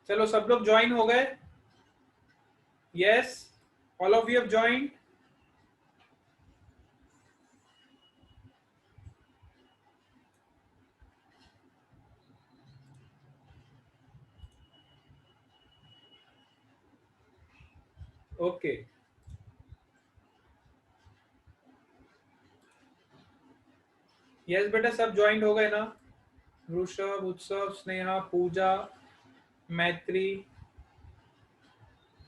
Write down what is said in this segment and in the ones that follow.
चलो सब लोग ज्वाइन हो गए? Yes, all of you have joined? Okay, yes बेटा, सब ज्वाइंट हो गए ना? ऋषभ, उत्सव, स्नेहा, पूजा, मैत्री,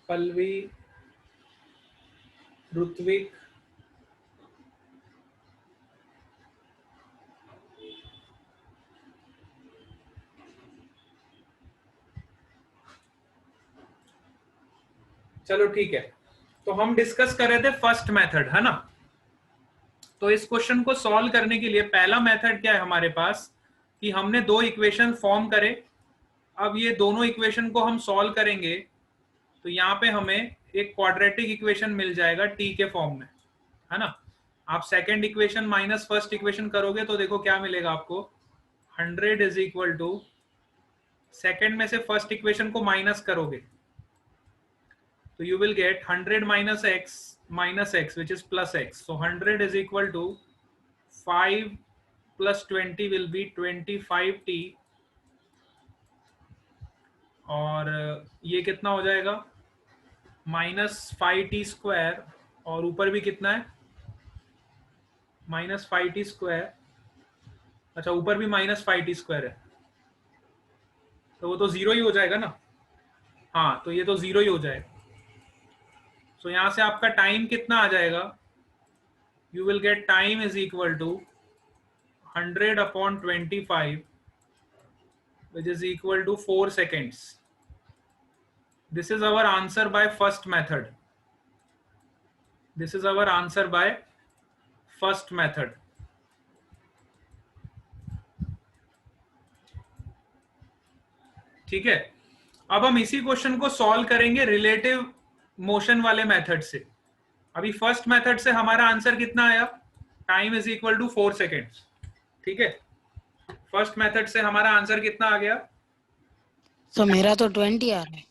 पल्लवी, ऋत्विक, चलो ठीक है। तो हम डिस्कस कर रहे थे फर्स्ट मेथड, है ना? तो इस क्वेश्चन को सॉल्व करने के लिए पहला मेथड क्या है हमारे पास कि हमने दो इक्वेशन फॉर्म करे। अब ये दोनों इक्वेशन को हम सॉल्व करेंगे तो यहाँ पे हमें एक क्वाड्रेटिक इक्वेशन मिल जाएगा टी के फॉर्म में, है ना? आप second equation minus first equation करोगे तो देखो क्या मिलेगा आपको। 100 इज इक्वल टू, सेकेंड में से फर्स्ट इक्वेशन को माइनस करोगे तो you will get 100 minus x which is plus x. So 100 is equal to 5 plus 20 will be 25t, और ये कितना हो जाएगा -5t², और ऊपर भी कितना है -5t²। अच्छा, ऊपर भी -5t² है तो वो तो जीरो ही हो जाएगा ना। हाँ, तो ये तो जीरो ही हो जाएगा। सो यहां से आपका टाइम कितना आ जाएगा, you will get time is equal to 100/25 which is equal to 4 seconds. This is our answer by first method. This is our answer by first method. ठीक है, अब हम इसी क्वेश्चन को सॉल्व करेंगे रिलेटिव मोशन वाले मेथड से। अभी फर्स्ट मेथड से हमारा आंसर कितना आया, time is equal to 4 seconds. ठीक है, फर्स्ट मेथड से हमारा आंसर कितना आ गया? तो मेरा तो 20 आ रहा है।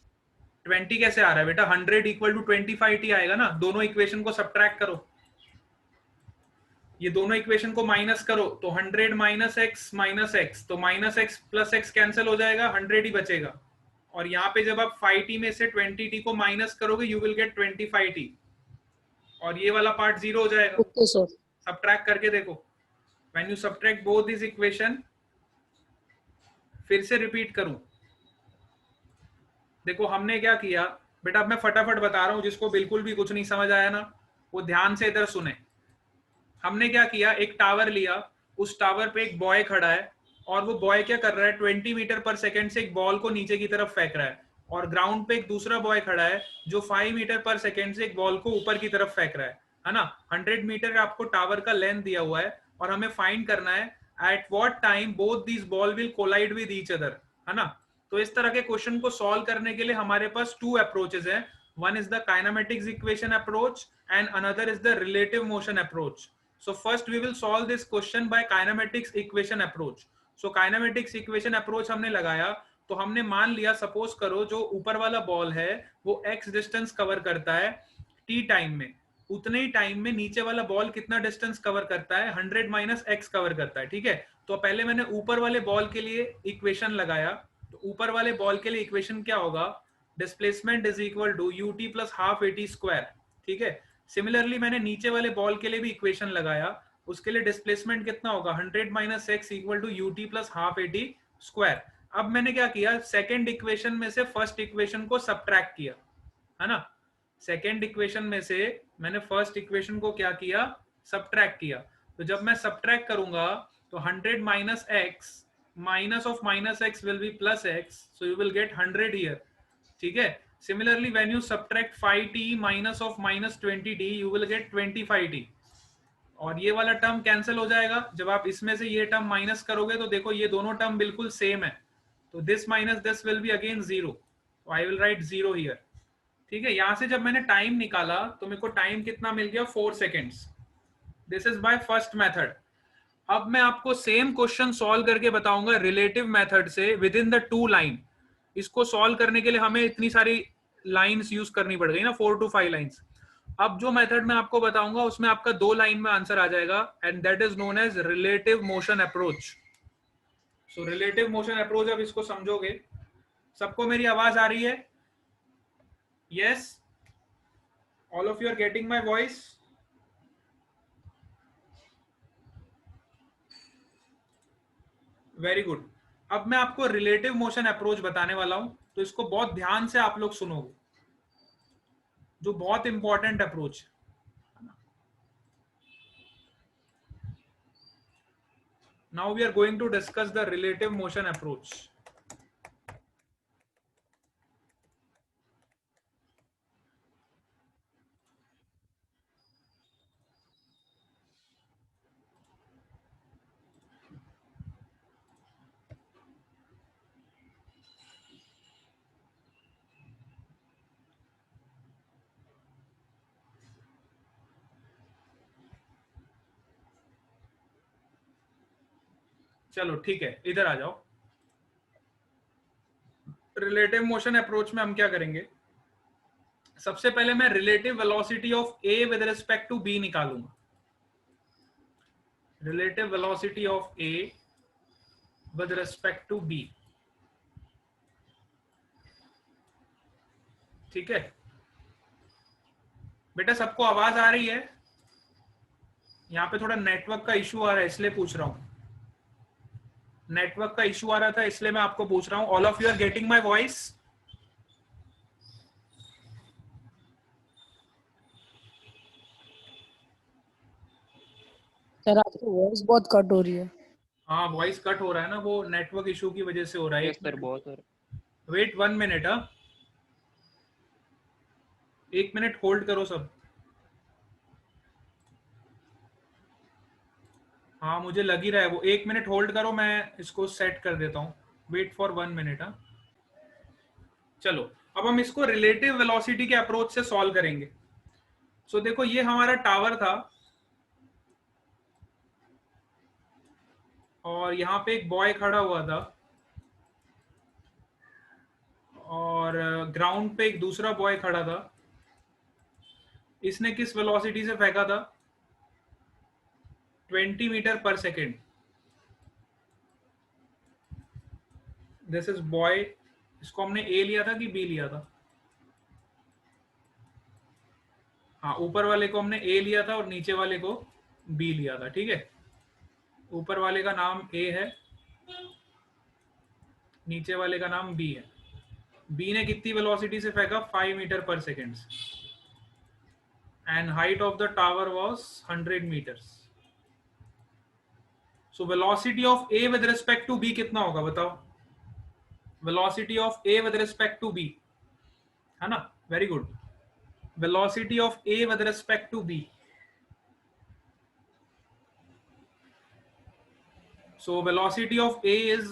20 कैसे आ रहा है बेटा? 100 इक्वल टू 25t आएगा ना। दोनों इक्वेशन को सब्ट्रैक्ट करो, ये दोनों इक्वेशन को माइनस करो तो 100 माइनस एक्स तो minus x plus x cancel हो जाएगा, 100 ही बचेगा। और यहाँ पे जब आप 5t में से 20t को माइनस करोगे यू विल गेट 25t, और ये वाला पार्ट जीरो हो जाएगा। Okay sir. सब्ट्रैक्ट करके देखो, when you subtract both this equation, फिर से रिपीट करूं, देखो हमने क्या किया बेटा। अब मैं फटाफट बता रहा हूं, जिसको बिल्कुल भी कुछ नहीं समझ आया ना वो ध्यान से इधर सुने। हमने क्या किया, एक टावर लिया, उस टावर पे एक बॉय खड़ा है, और वो बॉय क्या कर रहा है, 20 मीटर पर सेकेंड से एक बॉल को नीचे की तरफ फेंक रहा है। और ग्राउंड पे एक दूसरा बॉय खड़ा है जो 5 मीटर पर सेकेंड से एक बॉल को ऊपर की तरफ फेंक रहा है ना। 100 मीटर आपको टावर का लेंथ दिया हुआ है, और हमें फाइंड करना है at what time both this ball will collide with each other, है ना। तो इस तरह के क्वेश्चन को सॉल्व करने के लिए हमारे पास टू अप्रोचेस हैं। One is the kinematics equation approach and another is the relative motion approach. So first we will solve this question by kinematics equation approach. So kinematics equation approach हमने लगाया, तो हमने मान लिया, सपोज करो जो ऊपर वाला बॉल है वो x डिस्टेंस कवर करता है t टाइम में, उतने ही टाइम में नीचे वाला बॉल कितना डिस्टेंस कवर करता है, 100 माइनस x कवर करता है। ठीक है, तो पहले मैंने ऊपर वाले बॉल के लिए इक्वेशन लगाया, तो ऊपर वाले बॉल के लिए इक्वेशन क्या होगा, displacement is equal to ut plus half at²। ठीक है, सिमिलरली मैंने नीचे वाले बॉल के लिए भी इक्वेशन लगाया, उसके लिए डिस्प्लेसमेंट कितना होगा, 100 minus x equal to ut plus half at²। अब मैंने क्या किया, सेकेंड इक्वेशन में से फर्स्ट इक्वेशन को सब्ट्रैक्ट किया, है ना। सेकेंड इक्वेशन में से मैंने फर्स्ट इक्वेशन को क्या किया, सब्ट्रैक्ट किया। तो जब मैं सब्ट्रैक्ट करूंगा तो 100 minus x minus of minus x will be plus x, so you will gate 100 here. ठीक है, similarly when you subtract 5t minus of minus 20t you will get 25t, और ये वाला टर्म कैंसिल हो जाएगा। जब आप इसमें से ये टर्म माइनस करोगे तो देखो ये दोनों टर्म बिल्कुल सेम है, तो this minus this will be again zero, I will write zero here. ठीक है, यहां से जब मैंने टाइम निकाला तो मेरे को टाइम कितना मिल गया, 4 seconds. This is by first method. अब मैं आपको सेम क्वेश्चन सॉल्व करके बताऊंगा रिलेटिव मेथड से with in the two line. इसको सॉल्व करने के लिए हमें इतनी सारी लाइंस यूज करनी पड़ गई ना, 4 to 5 लाइंस। अब जो मेथड मैं आपको बताऊंगा उसमें आपका 2 लाइन में आंसर आ जाएगा, and that is known as relative motion approach. So relative motion approach, अब इसको समझोगे। सबको मेरी आवाज आ रही है? Yes, all of you are getting my voice? Very good. अब मैं आपको रिलेटिव मोशन अप्रोच बताने वाला हूं, तो इसको बहुत ध्यान से आप लोग सुनोगे, जो बहुत इंपॉर्टेंट अप्रोच है। Now we are going to discuss the relative motion approach. चलो ठीक है, इधर आ जाओ। रिलेटिव मोशन अप्रोच में हम क्या करेंगे, सबसे पहले मैं relative velocity of A with respect to B निकालूंगा। Relative velocity of A with respect to B, ठीक है बेटा? सबको आवाज आ रही है? यहाँ पे थोड़ा नेटवर्क का इशू आ रहा है, इसलिए पूछ रहा हूँ। नेटवर्क का इशू आ रहा था, इसलिए मैं आपको पूछ रहा हूँ। All of you are getting my voice? Sir आपकी वॉइस बहुत कट हो रही है। हाँ, वॉइस कट हो रहा है ना, वो नेटवर्क इशू की वजह से हो रहा है। यस सर, बहुत सर। Wait 1 minute. हाँ, 1 मिनट होल्ड करो सब। हाँ, मुझे लग ही रहा है वो। 1 मिनट होल्ड करो, मैं इसको सेट कर देता हूँ। Wait for 1 minute. हाँ, चलो अब हम इसको रिलेटिव वेलोसिटी के अप्रोच से सॉल्व करेंगे। सो देखो, ये हमारा टावर था और यहाँ पे एक बॉय खड़ा हुआ था, और ग्राउंड पे एक दूसरा बॉय खड़ा था। इसने किस वेलोसिटी से फेंका था? 20 मीटर पर सेकेंड। This is boy. इसको हमने ए लिया था कि बी लिया था? हाँ, ऊपर वाले को हमने ए लिया था और नीचे वाले को बी लिया था, ठीक है? ऊपर वाले का नाम ए है, नीचे वाले का नाम बी है। बी ने कितनी वेलोसिटी से फेंका? 5 मीटर पर second, and height of the tower was 100 meters. So velocity of A with respect to B कितना होगा बताओ? Velocity of A with respect to B, है ना? Very good. Velocity of A with respect to B, so velocity of A is,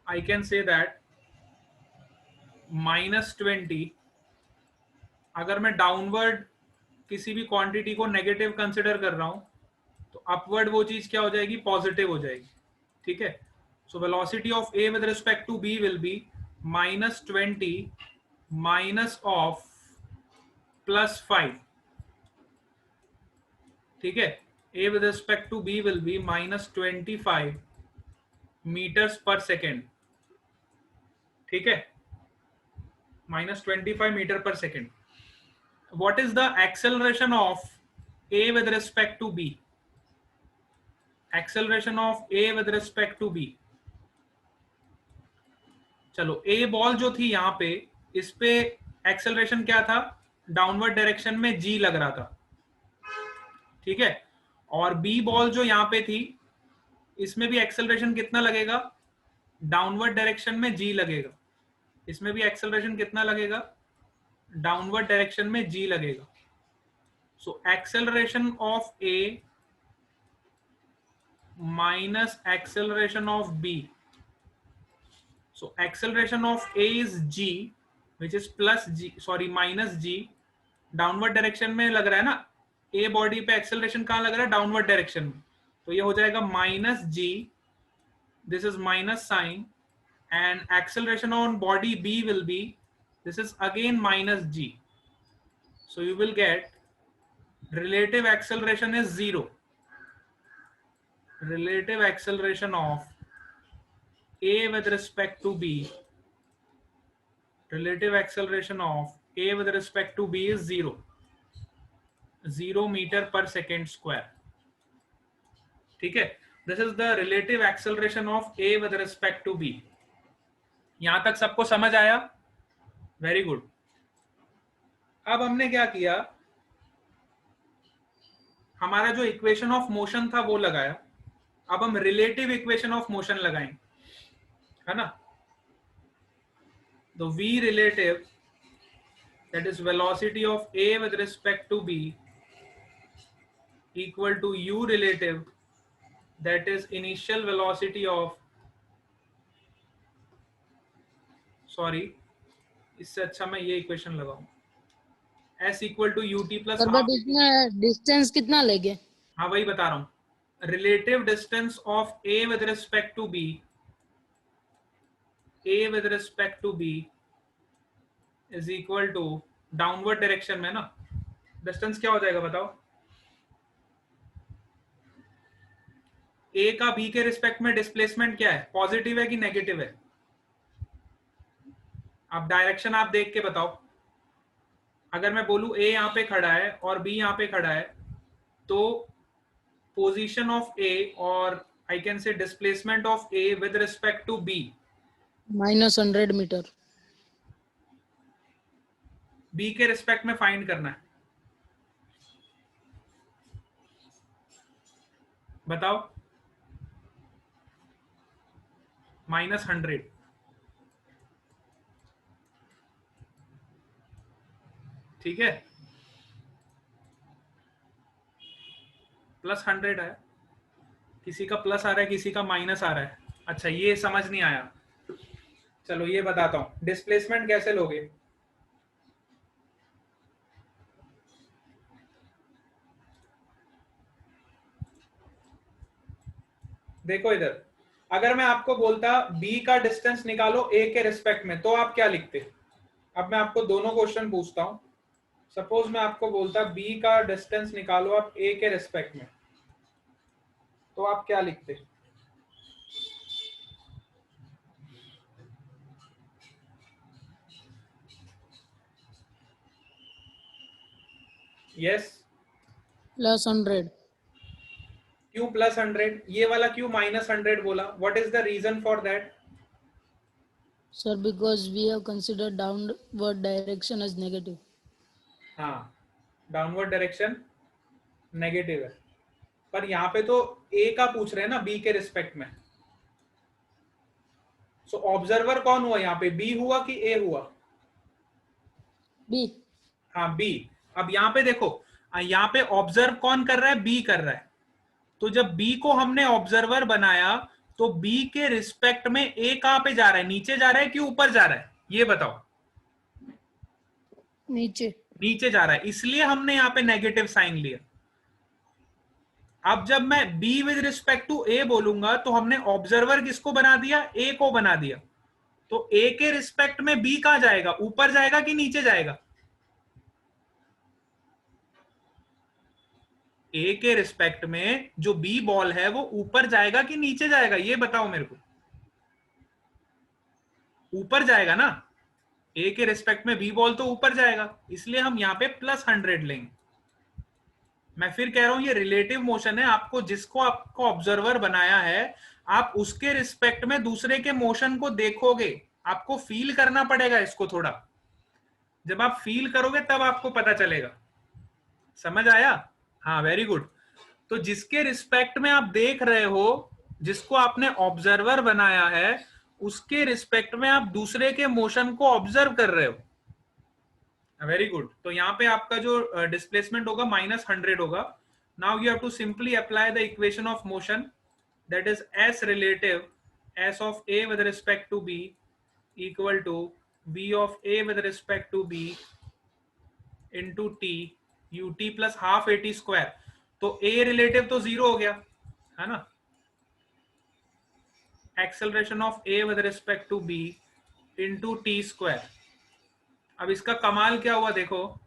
I can say that, -20। अगर मैं downward किसी भी quantity को नेगेटिव कंसिडर कर रहा हूं, तो अपवर्ड वो चीज क्या हो जाएगी? पॉजिटिव हो जाएगी, ठीक है? So velocity of A with respect to B will be -20 minus of +5, ठीक है? A with respect to B will be -25 meters पर सेकेंड, ठीक है? -25 मीटर पर second. What is the acceleration of A with respect to B? Acceleration of A with respect to B. चलो, A ball जो थी यहाँ पे, इस पे एक्सेलरेशन क्या था? डाउनवर्ड डायरेक्शन में G लग रहा था, ठीक है? और B बॉल जो यहाँ पे थी, इसमें भी एक्सेलरेशन कितना लगेगा? डाउनवर्ड डायरेक्शन में G लगेगा। इसमें भी एक्सेलरेशन कितना लगेगा? डाउनवर्ड डायरेक्शन में G लगेगा। So acceleration of A minus acceleration of B. So acceleration of A is G, which is minus G. Downward direction में लग रहा है ना, A बॉडी पे एक्सेलरेशन कहाँ लग रहा है? डाउनवर्ड डायरेक्शन में। तो ये हो जाएगा -G, this is minus sign, and acceleration on body B will be, this is again minus g. So you will get relative acceleration is 0. Relative acceleration of A with respect to B, relative acceleration of A with respect to B is 0. 0 meter per second square. ठीक है, this is the relative acceleration of A with respect to B. यहां तक सबको समझ आया? Very good. अब हमने क्या किया, हमारा जो इक्वेशन ऑफ मोशन था वो लगाया. अब हम रिलेटिव इक्वेशन ऑफ मोशन लगाएंगे, है ना. तो v relative, that is velocity of a with respect to b, equal to u relative, that is initial velocity of, sorry इससे अच्छा मैं ये इक्वेशन लगाऊं, s equal to ut plus sir but इसमें डिस्टेंस कितना लेंगे? हाँ वही बता रहा हूँ. Relative distance of a with respect to b, a with respect to b is equal to downward direction में ना, डिस्टेंस क्या हो जाएगा बताओ. a का b के रिस्पेक्ट में डिस्प्लेसमेंट क्या है, पॉजिटिव है कि नेगेटिव है? आप डायरेक्शन आप देख के बताओ. अगर मैं बोलूं a यहाँ पे खड़ा है और b यहाँ पे खड़ा है, तो पोजीशन ऑफ a और I can say displacement of a with respect to b, -100 meter. b के रिस्पेक्ट में फाइंड करना है. बताओ. -100. ठीक है, +100 है, किसी का प्लस आ रहा है किसी का माइनस आ रहा है. अच्छा ये समझ नहीं आया, चलो ये बताता हूं. डिस्प्लेसमेंट कैसे लोगे, देखो इधर. अगर मैं आपको बोलता b का डिस्टेंस निकालो a के रिस्पेक्ट में, तो आप क्या लिखते? अब मैं आपको दोनों क्वेश्चन पूछता हूं. सपोज मैं आपको बोलता b का डिस्टेंस निकालो आप a के रिस्पेक्ट में, तो आप क्या लिखते? यस, +100. क्यों +100? ये वाला क्यों -100 बोला? What is the reason for that? Sir, because we have considered downward direction as negative. हाँ, डाउनवर्ड डायरेक्शन नेगेटिव है, पर यहाँ पे तो a का पूछ रहे हैं ना b के रिस्पेक्ट में. सो ऑब्जर्वर कौन हुआ यहाँ पे, b हुआ कि a हुआ? B. हाँ b. अब यहाँ पे देखो, यहाँ पे ऑब्जर्व कौन कर रहा है, b कर रहा है. तो जब b को हमने ऑब्जर्वर बनाया, तो b के रिस्पेक्ट में a कहां पे जा रहा है, नीचे जा रहा है कि ऊपर जा रहा है, ये बताओ. नीचे. नीचे जा रहा है, इसलिए हमने यहाँ पे नेगेटिव साइन लिया. अब जब मैं b with respect to a बोलूंगा, तो हमने ऑब्जर्वर किसको बना दिया, a को बना दिया. तो a के रिस्पेक्ट में b कहां जाएगा, ऊपर जाएगा कि नीचे जाएगा? a के रिस्पेक्ट में जो b बॉल है वो ऊपर जाएगा कि नीचे जाएगा, ये बताओ मेरे को. ऊपर जाएगा ना, a के रिस्पेक्ट में b बॉल तो ऊपर जाएगा, इसलिए हम यहाँ पे +100 लेंगे. मैं फिर कह रहा हूं ये रिलेटिव मोशन है. आपको जिसको आपको ऑब्जर्वर बनाया है, आप उसके रिस्पेक्ट में दूसरे के मोशन को देखोगे, आपको फील करना पड़ेगा इसको थोड़ा. जब आप फील करोगे तब आपको पता चलेगा. समझ आया? हाँ वेरी गुड. तो जिसके रिस्पेक्ट में आप देख रहे हो, जिसको आपने ऑब्जर्वर बनाया है, उसके रिस्पेक्ट में आप दूसरे के मोशन को ऑब्जर्व कर रहे हो. Very good. तो यहाँ पे आपका जो डिस्प्लेसमेंट होगा -100 होगा. Now you have to simply apply the equation of motion, that is s relative, s of a with respect to b equal to v of a with respect to b into t ut plus half at square. तो a relative तो 0 हो गया, है ना. Acceleration of A with respect to B into T square. अब इसका कमाल क्या हुआ देखो,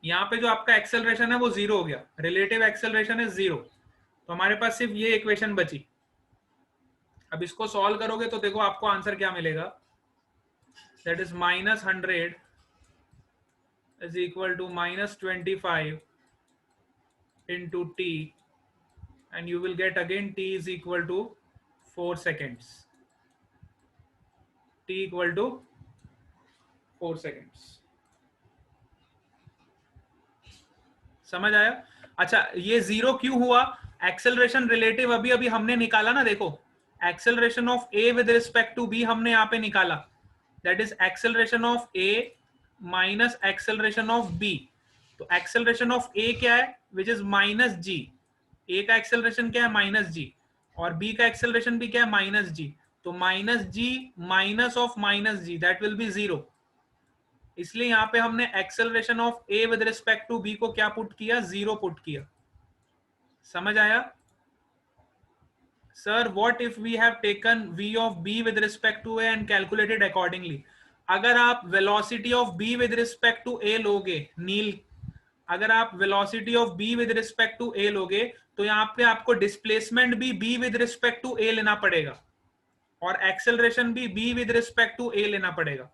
यहाँ पे जो आपका एक्सेलरेशन है वो जीरो हो गया, रिलेटिव एक्सेलरेशन है जीरो, तो हमारे पास सिर्फ ये इक्वेशन बची। अब इसको सॉल्व करोगे तो देखो आपको आंसर क्या मिलेगा, that is -100 is equal to -25 into t, and you will get again t is equal to 4 seconds. T equal to 4 seconds. समझ आया? अच्छा, ये जीरो क्यों हुआ? एक्सेलरेशन रिलेटिव अभी अभी हमने निकाला ना, देखो acceleration of A with respect to B हमने यहाँ पे निकाला, that is acceleration of A minus acceleration of B. तो एक्सेलरेशन ऑफ ए क्या है, विच इज माइनस जी। ए का एक्सेलरेशन क्या है, माइनस जी, और बी का एक्सेलरेशन भी क्या है, माइनस जी। तो minus G minus of minus G, that will be zero. इसलिए यहां पे हमने acceleration of A with respect to B को क्या पुट किया, जीरो पुट किया। समझ आया? Sir what if we have taken v of b with respect to a and calculated accordingly. अगर आप velocity of b with respect to a लोगे नील, अगर आप velocity of b with respect to a लोगे तो यहाँ पे आपको डिस्प्लेसमेंट भी b with respect to a लेना पड़ेगा और एक्सेलरेशन भी b with respect to a लेना पड़ेगा।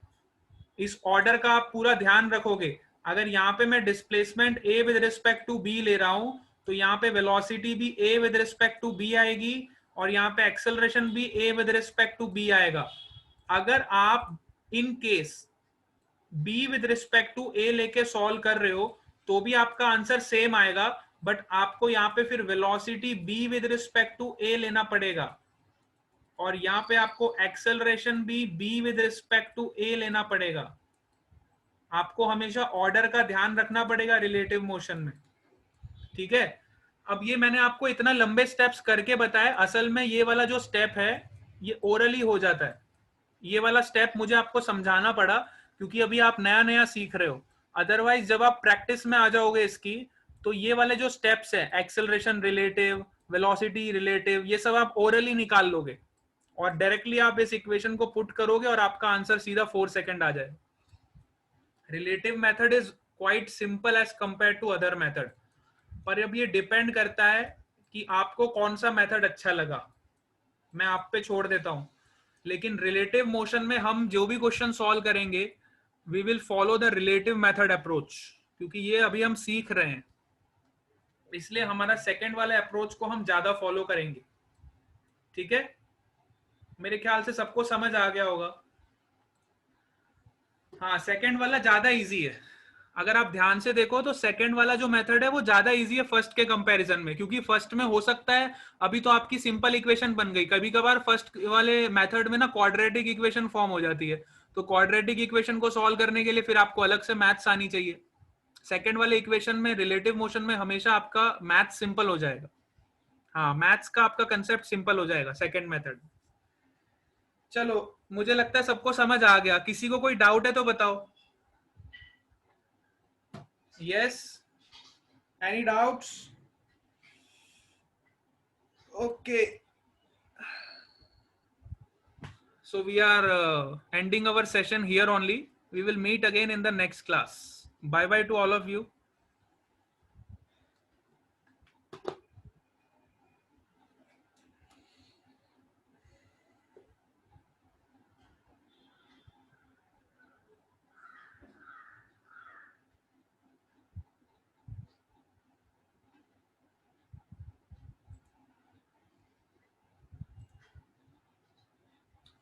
इस ऑर्डर का आप पूरा ध्यान रखोगे। अगर यहाँ पे मैं displacement a with respect to b ले रहा हूं तो यहाँ पे वेलोसिटी भी a with respect to b आएगी और यहाँ पे एक्सेलरेशन भी a with respect to b आएगा। अगर आप in case b with respect to a लेके सॉल्व कर रहे हो तो भी आपका आंसर सेम आएगा, बट आपको यहाँ पे फिर velocity b with respect to a लेना पड़ेगा और यहाँ पे आपको एक्सेलरेशन भी b with respect to a लेना पड़ेगा। आपको हमेशा ऑर्डर का ध्यान रखना पड़ेगा रिलेटिव मोशन में, ठीक है? अब ये मैंने आपको इतना लंबे स्टेप्स करके बताया, असल में ये वाला जो स्टेप है ये ओरली हो जाता है। ये वाला स्टेप मुझे आपको समझाना पड़ा क्योंकि अभी आप नया नया सीख रहे हो। अदरवाइज जब आप प्रैक्टिस में आ जाओगे इसकी तो ये वाले जो स्टेप्स है, एक्सेलरेशन रिलेटिव, वेलोसिटी रिलेटिव, ये सब आप ओरली निकाल लोगे और डायरेक्टली आप इस इक्वेशन को पुट करोगे और आपका आंसर सीधा 4 सेकंड आ जाए। Relative method is quite simple as compare to other method, पर अब ये डिपेंड करता है कि आपको कौन सा मेथड अच्छा लगा, मैं आप पे छोड़ देता हूं। लेकिन रिलेटिव मोशन में हम जो भी क्वेश्चन सॉल्व करेंगे we will follow the relative method approach, क्योंकि ये अभी हम सीख रहे हैं, इसलिए हमारा सेकंड वाले अप्रोच को हम ज्यादा फॉलो करेंगे। ठीक है, मेरे ख्याल से सबको समझ आ गया होगा। हाँ, सेकंड वाला ज्यादा इजी है। अगर आप ध्यान से देखो तो सेकंड वाला जो मेथड है वो ज्यादा इजी है फर्स्ट के कंपैरिजन में, क्योंकि फर्स्ट में हो सकता है अभी तो आपकी सिंपल इक्वेशन बन गई, कभी कभार फर्स्ट वाले मेथड में ना क्वाड्रेटिक इक्वेशन फॉर्म हो जाती है, तो क्वाड्रेटिक इक्वेशन को सॉल्व करने के लिए फिर आपको अलग से मैथ्स आनी चाहिए। सेकंड वाले इक्वेशन में, रिलेटिव मोशन में हमेशा आपका मैथ्स सिंपल हो जाएगा। हाँ, मैथ्स का आपका कंसेप्ट सिंपल हो जाएगा सेकंड मेथड। चलो, मुझे लगता है सबको समझ आ गया। किसी को कोई डाउट है तो बताओ। Yes, any doubts? Okay, so we are ending our session here only. We will meet again in the next class. Bye bye to all of you.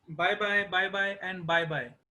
Bye bye, bye bye, and bye bye.